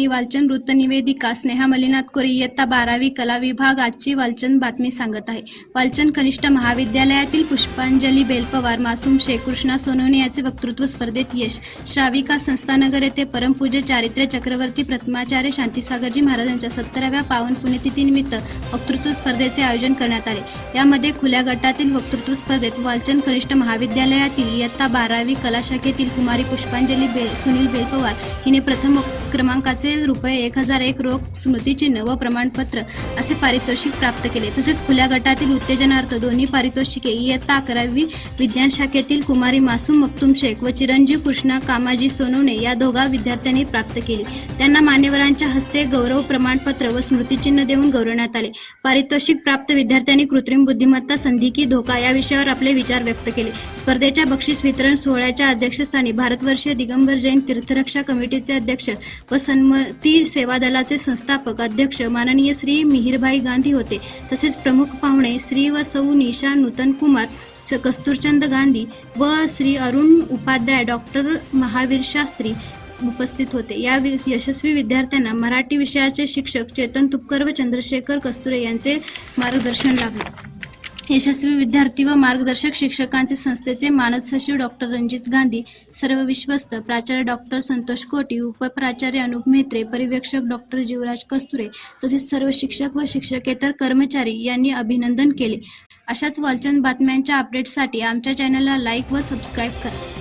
मी वाचन वृत्त निवेदिका स्नेहा मलिनाथ कोरे इयत्ता 12वी कला विभाग आजची वाचन बातमी सांगत आहे। वाचन कनिष्ठ महाविद्यालयातील पुष्पांजली बेलपवार मासूम शेख कृष्णा सोनवणे याचे वक्तृत्व स्पर्धेत यश। श्राविका संस्थानगर येथे परमपूज्य चारित्र्य चक्रवर्ती प्रथमाचार्य शांतीसागरजी महाराजांच्या 70व्या पावन पुण्यतिथीनिमित्त वक्तृत्व स्पर्धेचे आयोजन करण्यात आले। यामध्ये खुल्या गटातील वक्तृत्व स्पर्धेत वाचन कनिष्ठ महाविद्यालयातील इयत्ता 12वी कला शाखेतील कुमारी पुष्पांजली सुनील बेलपवार हिने प्रथम क्रमांकाचे ₹1001 रोख स्मृतिचिन्ह व प्रमाणपत्र असे पारितोषिक प्राप्त केले। तसेच खुल्या गटातील उत्तेजनार्थ दोन्ही पारितोषिके इयत्ता 11वी विज्ञान शाखेतील कुमारी मासूम मखतूम शेख व चिरंजीव कृष्णा कामाजी सोनवणे या दोघा विद्यार्थ्यांनी प्राप्त केली। त्यांना मान्यवरांच्या हस्ते गौरव प्रमाणपत्र व स्मृतिचिन्ह देऊन गौरवण्यात आले। पारितोषिक प्राप्त विद्यार्थ्यांनी कृत्रिम बुद्धिमत्ता संधी धोका या विषयावर आपले विचार व्यक्त केले। स्पर्धेच्या बक्षीस वितरण सोहळ्याच्या अध्यक्षस्थानी भारतवर्षीय दिगंबर जैन तीर्थरक्षा कमिटीचे अध्यक्ष व सन्मती सेवा दलाचे संस्थापक अध्यक्ष माननीय श्री मिहिरभाई गांधी होते। तसेच प्रमुख पाहुणे श्री व सौ निशा नूतन कुमार, कस्तूरचंद गांधी व श्री अरुण उपाध्याय, डॉक्टर महावीर शास्त्री उपस्थित होते। या यशस्वी विद्यार्थ्यांना मराठी विषयाचे शिक्षक चेतन तुपकर व चंद्रशेखर कस्तुरे यांचे मार्गदर्शन लाभले। यशस्वी विद्यार्थी व मार्गदर्शक शिक्षकांचे संस्थेचे मानद सचिव डॉक्टर रणजित गांधी, सर्व विश्वस्त प्राचार्य डॉक्टर संतोष कोटी, उपप्राचार्य अनुप म्हेत्रे, पर्यवेक्षक डॉक्टर जीवराज कस्तुरे तसेच सर्व शिक्षक व शिक्षकेतर कर्मचारी यांनी अभिनंदन केले। अशाच वाचन बातम्यांच्या अपडेट्ससाठी आमच्या चॅनलला लाईक व सबस्क्राईब करा।